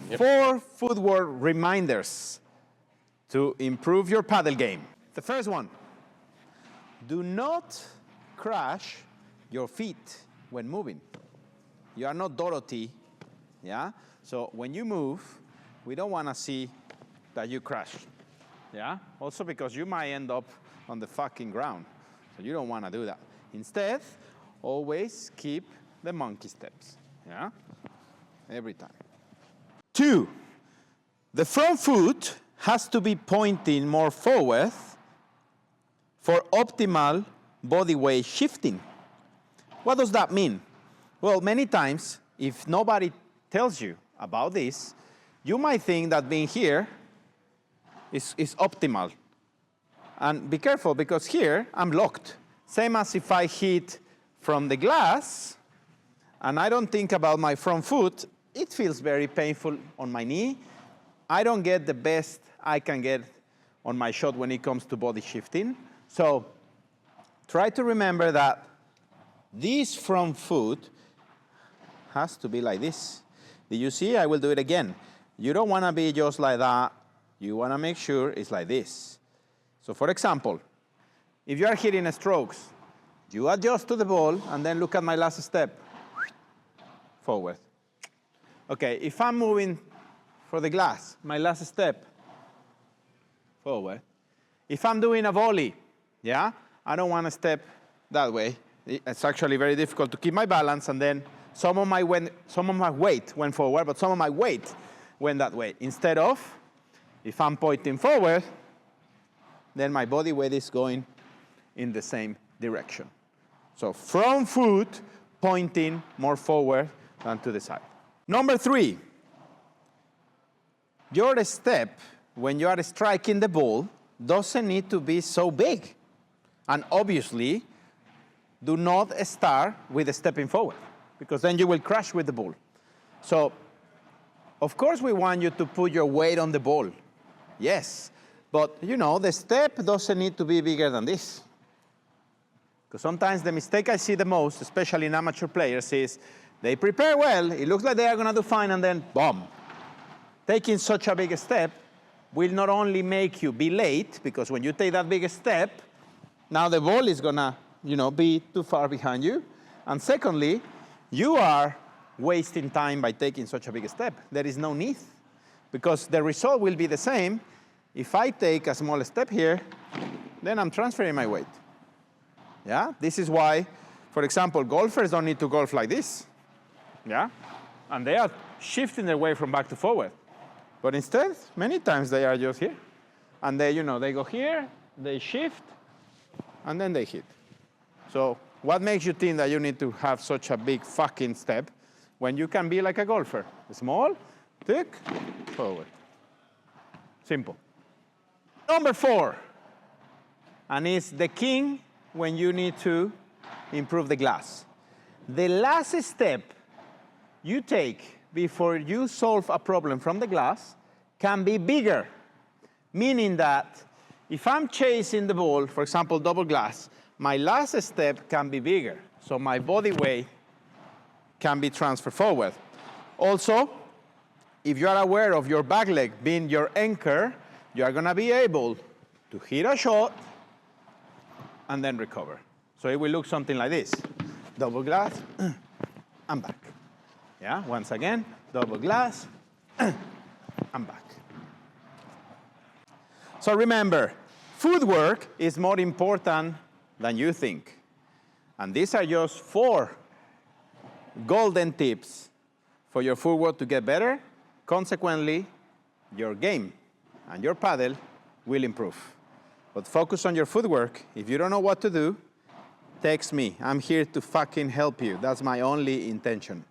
Yep. 4 footwork reminders to improve your paddle game. The first one, do not crash your feet when moving. You are not Dorothy, yeah? So when you move, we don't want to see that you crash, yeah? Also because you might end up on the fucking ground, so you don't want to do that. Instead, always keep the monkey steps, yeah? Every time. 2, the front foot has to be pointing more forward for optimal body weight shifting. What does that mean? Well, many times, if nobody tells you about this, you might think that being here is optimal. And be careful, because here I'm locked. Same as if I hit from the glass, and I don't think about my front foot, it feels very painful on my knee. I don't get the best I can get on my shot when it comes to body shifting. So try to remember that this front foot has to be like this. Did you see? I will do it again. You don't want to be just like that. You want to make sure it's like this. So for example, if you are hitting strokes, you adjust to the ball and then look at my last step. Forward. Okay, if I'm moving for the glass, my last step, forward. If I'm doing a volley, yeah, I don't want to step that way. It's actually very difficult to keep my balance, and then some of my weight went forward, but some of my weight went that way. Instead of, if I'm pointing forward, then my body weight is going in the same direction. So front foot pointing more forward than to the side. Number 3, your step when you are striking the ball doesn't need to be so big. And obviously, do not start with stepping forward, because then you will crash with the ball. So, of course we want you to put your weight on the ball. Yes, but you know, the step doesn't need to be bigger than this. Because sometimes the mistake I see the most, especially in amateur players, is they prepare well, it looks like they are going to do fine, and then, boom. Taking such a big step will not only make you be late, because when you take that big step, now the ball is going to, be too far behind you. And secondly, you are wasting time by taking such a big step. There is no need, because the result will be the same. If I take a small step here, then I'm transferring my weight. Yeah? This is why, for example, golfers don't need to golf like this. Yeah? And they are shifting their weight from back to forward. But instead, many times they are just here. And they, they go here, they shift, and then they hit. So what makes you think that you need to have such a big fucking step when you can be like a golfer? Small, thick, forward. Simple. Number 4, and it's the king when you need to improve the glass. The last step you take before you solve a problem from the glass can be bigger, meaning that if I'm chasing the ball, for example, double glass, my last step can be bigger, so my body weight can be transferred forward. Also, if you are aware of your back leg being your anchor, you are going to be able to hit a shot and then recover. So it will look something like this. Double glass, and back. Yeah, once again, double glass, and back. So remember, footwork is more important than you think. And these are just 4 golden tips for your footwork to get better. Consequently, your game and your paddle will improve. But focus on your footwork. If you don't know what to do, text me. I'm here to fucking help you. That's my only intention.